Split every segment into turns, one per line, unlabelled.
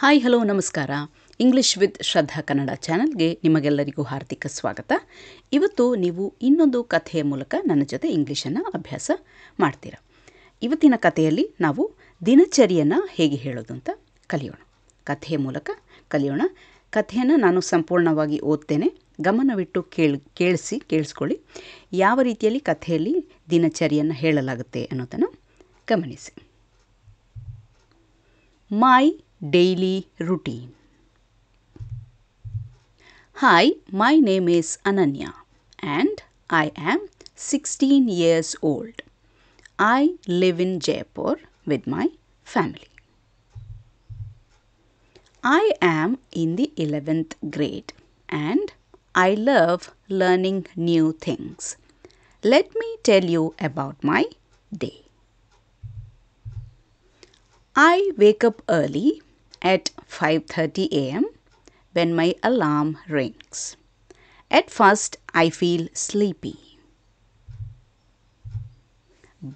Hi hello ನಮಸ್ಕಾರ. English with ಶ್ರದ್ಧಾ ಕನ್ನಡ ಚಾನಲ್ಗೆ ನಿಮಗೆಲ್ಲರಿಗೂ ಹಾರ್ದಿಕ ಸ್ವಾಗತ. ಇವತ್ತು ನೀವು ಇನ್ನೊಂದು ಕಥೆಯ ಮೂಲಕ ನನ್ನ ಜೊತೆ ಇಂಗ್ಲೀಷನ್ನು ಅಭ್ಯಾಸ ಮಾಡ್ತೀರಾ. ಇವತ್ತಿನ ಕಥೆಯಲ್ಲಿ ನಾವು ದಿನಚರಿಯನ್ನು ಹೇಗೆ ಹೇಳೋದು ಅಂತ ಕಲಿಯೋಣ. ಕಥೆಯ ಮೂಲಕ ಕಲಿಯೋಣ. ಕಥೆಯನ್ನು ನಾನು ಸಂಪೂರ್ಣವಾಗಿ ಓದ್ತೇನೆ. ಗಮನವಿಟ್ಟು ಕೇಳಿಸ್ಕೊಳ್ಳಿ. ಯಾವ ರೀತಿಯಲ್ಲಿ ಕಥೆಯಲ್ಲಿ ದಿನಚರಿಯನ್ನು ಹೇಳಲಾಗುತ್ತೆ ಅನ್ನೋದನ್ನು ಗಮನಿಸಿ. ಮೈ daily routine. Hi, my name is Ananya and I am 16 years old. I live in Jaipur with my family. I am in the 11th grade and I love learning new things. Let me tell you about my day. I wake up early at 5:30 a.m. when my alarm rings. At first, I feel sleepy.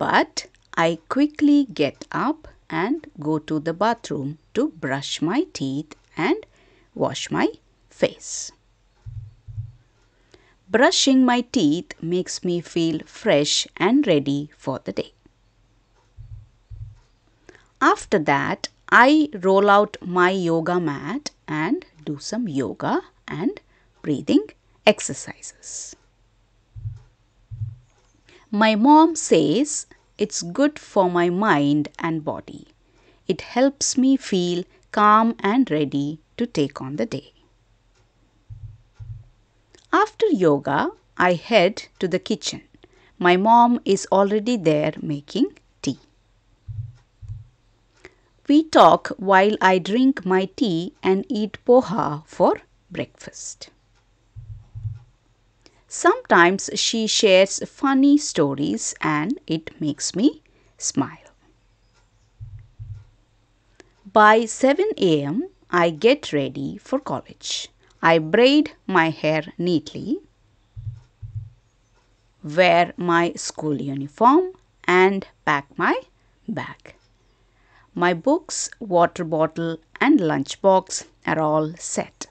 But I quickly get up and go to the bathroom to brush my teeth and wash my face. Brushing my teeth makes me feel fresh and ready for the day. After that, I roll out my yoga mat and do some yoga and breathing exercises. My mom says it's good for my mind and body. It helps me feel calm and ready to take on the day. After yoga, I head to the kitchen. My mom is already there making tea. We talk while I drink my tea and eat poha for breakfast. Sometimes she shares funny stories and it makes me smile. By 7 a.m., I get ready for college. I braid my hair neatly, wear my school uniform and pack my bag. My books, water bottle and lunchbox are all set.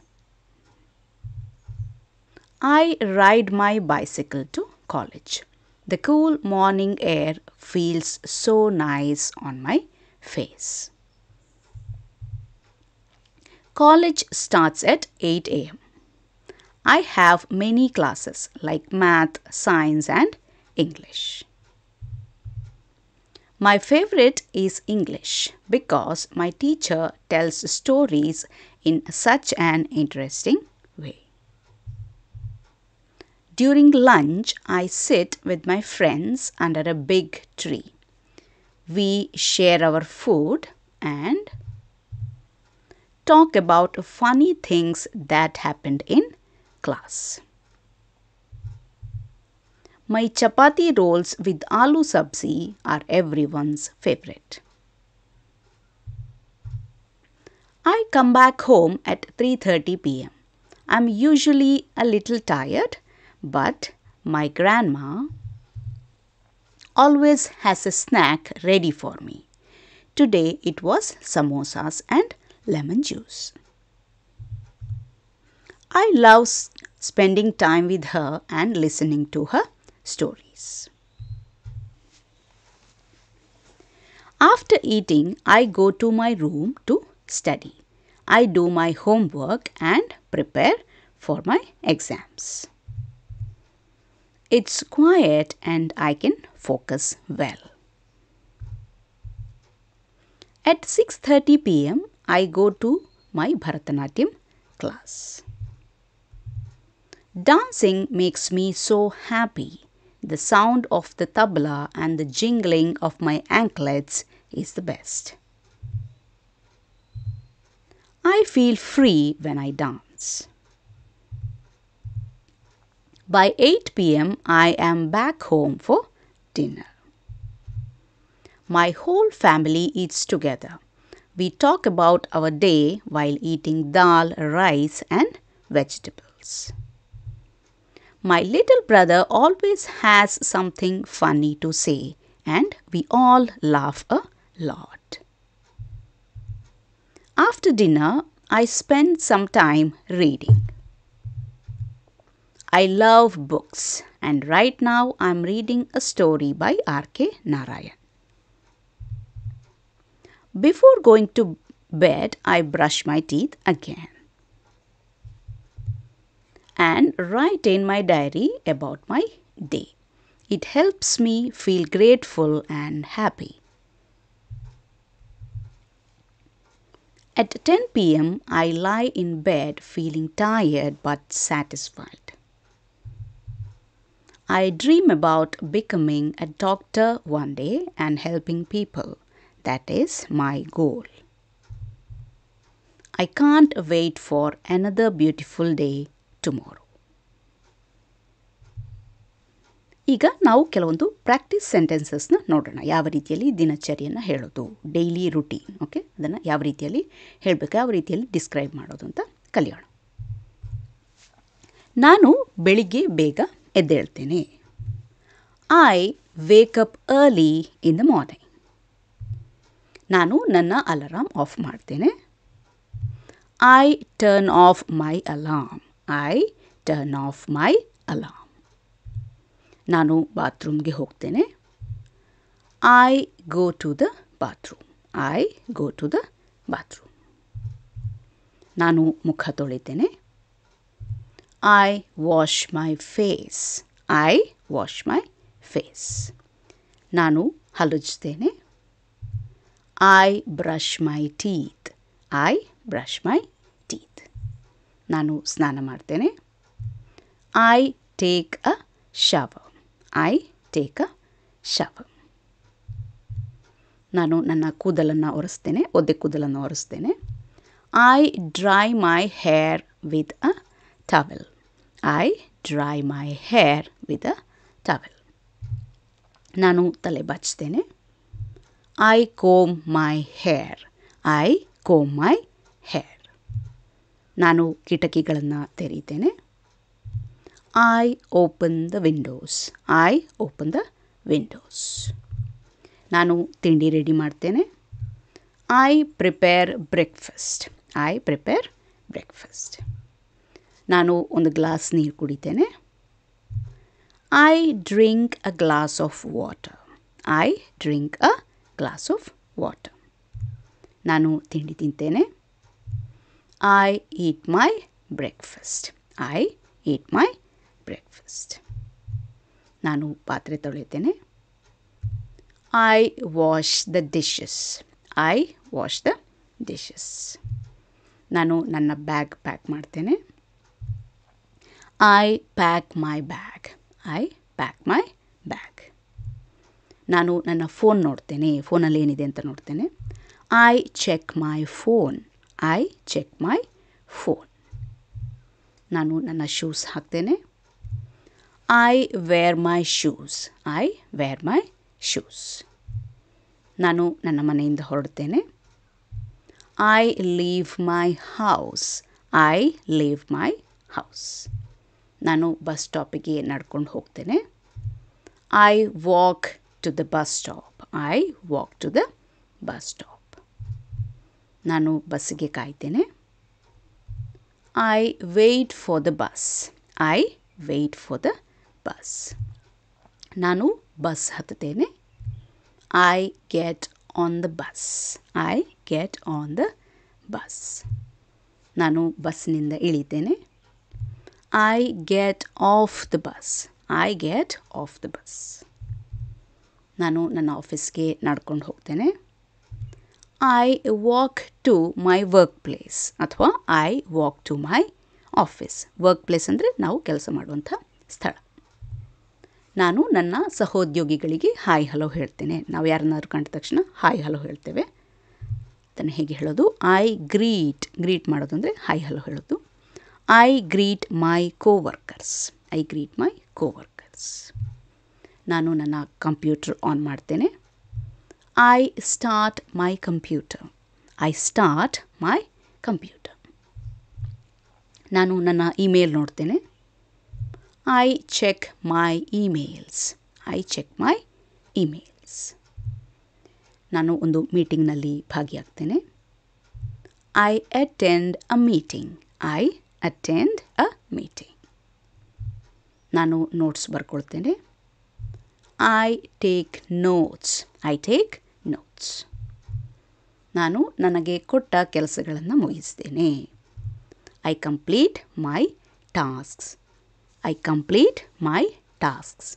I ride my bicycle to college. The cool morning air feels so nice on my face. College starts at 8 a.m. I have many classes like math, science and English. My favorite is English because my teacher tells stories in such an interesting way. During lunch, I sit with my friends under a big tree. We share our food and talk about funny things that happened in class. My chapati rolls with aloo sabzi are everyone's favorite. I come back home at 3:30 p.m. I'm usually a little tired, but my grandma always has a snack ready for me. Today it was samosas and lemon juice. I love spending time with her and listening to her stories. After eating, I go to my room to study. I do my homework and prepare for my exams. It's quiet and I can focus well. At 6:30 p.m., I go to my Bharatanatyam class. Dancing makes me so happy. The sound of the tabla and the jingling of my anklets is the best. I feel free when I dance. By 8 p.m., I am back home for dinner. My whole family eats together. We talk about our day while eating dal, rice and vegetables. My little brother always has something funny to say and we all laugh a lot. After dinner, I spend some time reading. I love books, and right now I'm reading a story by R.K. Narayan. Before going to bed, I brush my teeth again and write in my diary about my day. It helps me feel grateful and happy. At 10 p.m., I lie in bed feeling tired but satisfied. I dream about becoming a doctor one day and helping people. That is my goal. I can't wait for another beautiful day tomorrow. ಈಗ ನಾವು ಕೆಲವೊಂದು practice ಸೆಂಟೆನ್ಸಸ್ನ ನೋಡೋಣ. ಯಾವ ರೀತಿಯಲ್ಲಿ ದಿನಚರಿಯನ್ನು ಹೇಳೋದು, daily routine, okay, ಅದನ್ನು ಯಾವ ರೀತಿಯಲ್ಲಿ ಹೇಳಬೇಕು, ಯಾವ ರೀತಿಯಲ್ಲಿ ಡಿಸ್ಕ್ರೈಬ್ ಮಾಡೋದು ಅಂತ ಕಲಿಯೋಣ. ನಾನು ಬೆಳಿಗ್ಗೆ ಬೇಗ ಎದ್ದೇಳ್ತೇನೆ. I wake up early in the morning. ನಾನು ನನ್ನ ಅಲಾರಾಮ್ ಆಫ್ ಮಾಡ್ತೇನೆ. I turn off my alarm. I turn off my alarm. ನಾನು ಬಾತ್ರೂಮ್ಗೆ ಹೋಗ್ತೇನೆ. I go to the bathroom. I go to the bathroom. ನಾನು ಮುಖ ತೊಳಿತೇನೆ. I wash my face. I wash my face. ನಾನು ಹಲ್ಲುಜ್ತೇನೆ. I brush my teeth. I brush my teeth. ನಾನು ಸ್ನಾನ ಮಾಡ್ತೇನೆ. I take a shower. I take a shower. ನಾನು ನನ್ನ ಕೂದಲನ್ನು ಒರೆಸ್ತೇನೆ, ಒದ್ದೆ ಕೂದಲನ್ನು ಒರೆಸ್ತೇನೆ. I dry my hair with a towel. I dry my hair with a towel. ನಾನು ತಲೆ ಬಾಚ್ತೇನೆ. I comb my hair. I comb my hair. ನಾನು ಕಿಟಕಿಗಳನ್ನು ತೆರೀತೇನೆ. I open the windows. I open the windows. ನಾನು ತಿಂಡಿ ರೆಡಿ ಮಾಡ್ತೇನೆ. I prepare breakfast. I prepare breakfast. ನಾನು ಒಂದು ಗ್ಲಾಸ್ ನೀರು ಕುಡಿತೇನೆ. I drink a glass of water. I drink a glass of water. ನಾನು ತಿಂಡಿ ತಿಂತೇನೆ. I eat my breakfast. I eat my breakfast. ನಾನು ಪಾತ್ರೆ ತೊಳಿತೇನೆ. I wash the dishes. I wash the dishes. ನಾನು ನನ್ನ bag pack ಮಾಡ್ತೇನೆ. I pack my bag. I pack my bag. ನಾನು ನನ್ನ phone ನೋಡ್ತೇನೆ. ಫೋನಲ್ಲಿ ಏನಿದೆ ಅಂತ ನೋಡ್ತೇನೆ. I check my phone. I check my phone. ನಾನು ನನ್ನ ಶೂಸ್ ಹಾಕ್ತೇನೆ. I wear my shoes. I wear my shoes. ನಾನು ನನ್ನ ಮನೆಯಿಂದ ಹೊರಡ್ತೇನೆ. I leave my house. I leave my house. ನಾನು ಬಸ್ ಸ್ಟಾಪಿಗೆ ನಡ್ಕೊಂಡು ಹೋಗ್ತೇನೆ. I walk to the bus stop. I walk to the bus stop. ನಾನು ಬಸ್ಸಿಗೆ ಕಾಯ್ತೇನೆ. I wait for the bus. I wait for the bus. ನಾನು bus ಹತ್ತುತ್ತೇನೆ. I get on the bus. I get on the bus. ನಾನು ಬಸ್ನಿಂದ ಇಳಿತೇನೆ. I get off the bus. I get off the bus. ನಾನು ನನ್ನ ಆಫೀಸ್ಗೆ ನಡ್ಕೊಂಡು ಹೋಗ್ತೇನೆ. I walk to my workplace ಅಥವಾ I walk to my office. Work place ಅಂದರೆ ನಾವು ಕೆಲಸ ಮಾಡುವಂಥ ಸ್ಥಳ. ನಾನು ನನ್ನ ಸಹೋದ್ಯೋಗಿಗಳಿಗೆ ಹಾಯ್ ಹಲೋ ಹೇಳ್ತೇನೆ. ನಾವು ಯಾರನ್ನಾದ್ರೂ ಕಂಡ ತಕ್ಷಣ ಹಾಯ್ ಹಲೋ ಹೇಳ್ತೇವೆ. ಅದನ್ನು ಹೇಗೆ ಹೇಳೋದು? ಐ ಗ್ರೀಟ್ ಮಾಡೋದು ಅಂದರೆ ಹಾಯ್ ಹಲೋ ಹೇಳೋದು. I greet my coworkers. I greet my coworkers. ನಾನು ನನ್ನ ಕಂಪ್ಯೂಟರ್ ಆನ್ ಮಾಡ್ತೇನೆ. I start my computer. I start my computer. ನಾನು ನನ್ನ ಇಮೇಲ್ ನೋಡ್ತೇನೆ. I check my emails. I check my emails. ನಾನು ಒಂದು ಮೀಟಿಂಗ್ನಲ್ಲಿ ಭಾಗಿಯಾಗ್ತೇನೆ. I attend a meeting. I attend a meeting. ನಾನು notes ಬರ್ಕೊಳ್ತೇನೆ. I take notes. I take notes. ನಾನು ನನಗೆ ಕೊಟ್ಟ ಕೆಲಸಗಳನ್ನು ಮುಗಿಸ್ತೇನೆ. I complete my tasks. I complete my tasks.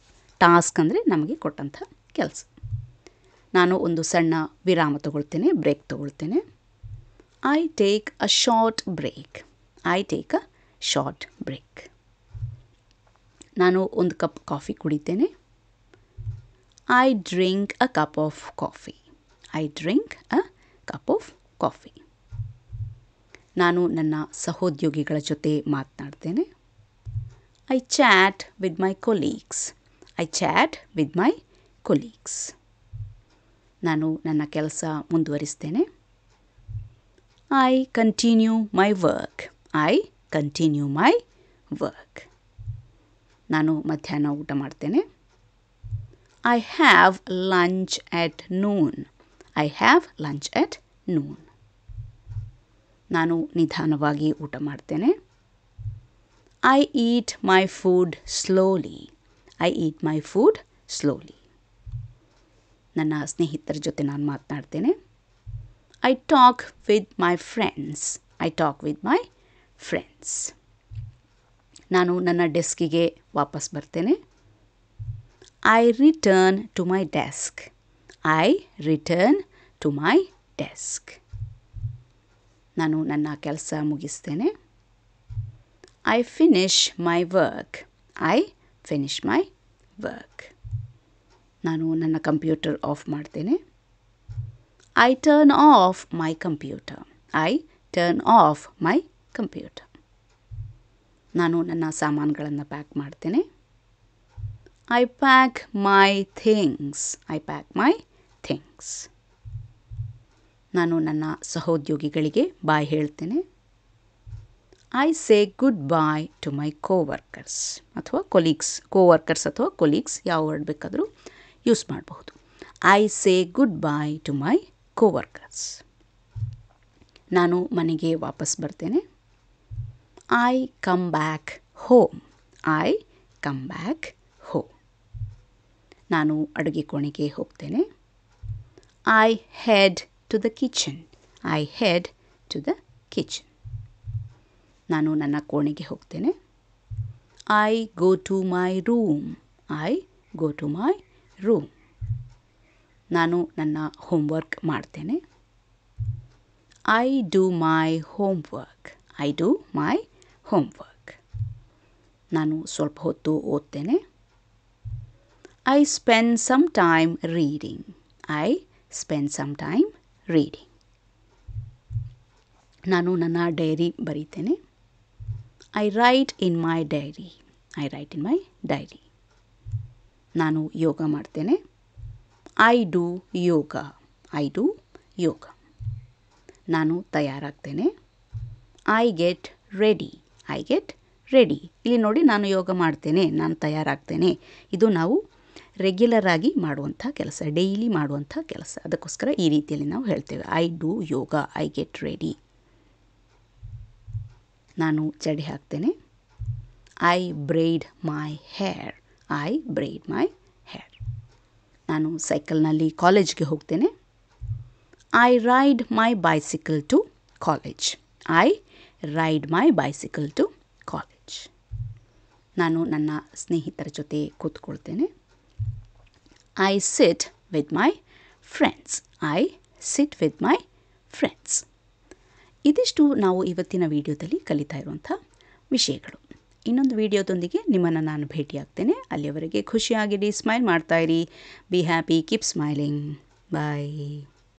Task ಅಂದರೆ ನಮಗೆ ಕೊಟ್ಟಂಥ ಕೆಲಸ. ನಾನು ಒಂದು ಸಣ್ಣ ವಿರಾಮ ತಗೊಳ್ತೇನೆ, break ತಗೊಳ್ತೇನೆ. I take a short break. I take a short break. ನಾನು ಒಂದು ಕಪ್ ಕಾಫಿ ಕುಡಿತೇನೆ. I drink a cup of coffee. I drink a cup of coffee. ನಾನು ನನ್ನ ಸಹೋದ್ಯೋಗಿಗಳ ಜೊತೆ ಮಾತನಾಡ್ತೇನೆ. I chat with my colleagues. I chat with my colleagues. ನಾನು ನನ್ನ ಕೆಲಸ ಮುಂದುವರಿಸ್ತೇನೆ. I continue my work. I continue my work. ನಾನು ಮಧ್ಯಾಹ್ನ ಊಟ ಮಾಡ್ತೇನೆ. I have lunch at noon. I have lunch at noon. ನಾನು ನಿಧಾನವಾಗಿ ಊಟ ಮಾಡ್ತೇನೆ. I eat my food slowly. I eat my food slowly. ನನ್ನ ಸ್ನೇಹಿತರ ಜೊತೆ ನಾನು ಮಾತನಾಡ್ತೇನೆ. I talk with my friends. I talk with my friends. ನಾನು ನನ್ನ ಡೆಸ್ಕಿಗೆ ವಾಪಸ್ ಬರ್ತೇನೆ. I return to my desk. I return to my desk. ನಾನು ನನ್ನ ಕೆಲಸ ಮುಗಿಸ್ತೇನೆ. I finish my work. I finish my work. ನಾನು ನನ್ನ ಕಂಪ್ಯೂಟರ್ ಆಫ್ ಮಾಡ್ತೇನೆ. I turn off my computer. I turn off my computer. ನಾನು ನನ್ನ ಸಾಮಾನುಗಳನ್ನು ಪ್ಯಾಕ್ ಮಾಡ್ತೇನೆ. I pack my things. I pack my things. ನಾನು ನನ್ನ ಸಹೋದ್ಯೋಗಿಗಳಿಗೆ ಬಾಯ್ ಹೇಳ್ತೇನೆ. I say goodbye to my co-workers ಅಥವಾ ಕೊಲೀಗ್ಸ್. ಕೋವರ್ಕರ್ಸ್ ಅಥವಾ ಕೊಲೀಗ್ಸ್ ಯಾವ ವರ್ಡ್ ಬೇಕಾದರೂ ಯೂಸ್ ಮಾಡಬಹುದು. I say goodbye to my co-workers. ನಾನು ಮನೆಗೆ ವಾಪಸ್ ಬರ್ತೇನೆ. I come back home. I come back home. ನಾನು ಅಡುಗೆ ಕೋಣೆಗೆ ಹೋಗ್ತೇನೆ. I head to the kitchen. I head to the kitchen. ನಾನು ನನ್ನ ಕೋಣೆಗೆ ಹೋಗ್ತೇನೆ. I go to my room. I go to my room. ನಾನು ನನ್ನ ಹೋಮ್ವರ್ಕ್ ಮಾಡ್ತೇನೆ. I do my homework. I do my homework. ನಾನು ಸ್ವಲ್ಪ ಹೊತ್ತು ಓದ್ತೇನೆ. I spend some time reading. I spend some time reading. ನಾನು ನನ್ನ dairy ಬರೀತೇನೆ. I write in my diary. I write in my diary. ನಾನು ಯೋಗ ಮಾಡ್ತೇನೆ. I do yoga. I do yoga. ನಾನು ತಯಾರಾಗ್ತೇನೆ. I get ready. I get ready. ಇಲ್ಲಿ ನೋಡಿ, ನಾನು ಯೋಗ ಮಾಡ್ತೇನೆ, ನಾನು ತಯಾರಾಗ್ತೇನೆ. ಇದು ನಾವು ರೆಗ್ಯುಲರ್ ಆಗಿ ಮಾಡುವಂಥ ಕೆಲಸ, ಡೈಲಿ ಮಾಡುವಂಥ ಕೆಲಸ. ಅದಕ್ಕೋಸ್ಕರ ಈ ರೀತಿಯಲ್ಲಿ ನಾವು ಹೇಳ್ತೇವೆ. I do yoga. I get ready. ನಾನು ಜಡೆ ಹಾಕ್ತೇನೆ. I braid my hair. I braid my hair. ನಾನು ಸೈಕಲ್ನಲ್ಲಿ ಕಾಲೇಜ್ಗೆ ಹೋಗ್ತೇನೆ. I ride my bicycle to college. I ride my bicycle to college. ನಾನು ನನ್ನ ಸ್ನೇಹಿತರ ಜೊತೆ ಕೂತ್ಕೊಳ್ತೇನೆ. I sit with my friends. I sit with my friends. ಇದಿಷ್ಟು ನಾವು ಇವತ್ತಿನ ವಿಡಿಯೋದಲ್ಲಿ ಕಲಿತಾ ಇರುವಂಥ ವಿಷಯಗಳು. ಇನ್ನೊಂದು ವಿಡಿಯೋದೊಂದಿಗೆ ನಿಮ್ಮನ್ನು ನಾನು ಭೇಟಿಯಾಗ್ತೇನೆ. ಅಲ್ಲಿಯವರೆಗೆ ಖುಷಿಯಾಗಿರಿ, ಸ್ಮೈಲ್ ಮಾಡ್ತಾಯಿರಿ. Be happy, keep smiling. Bye.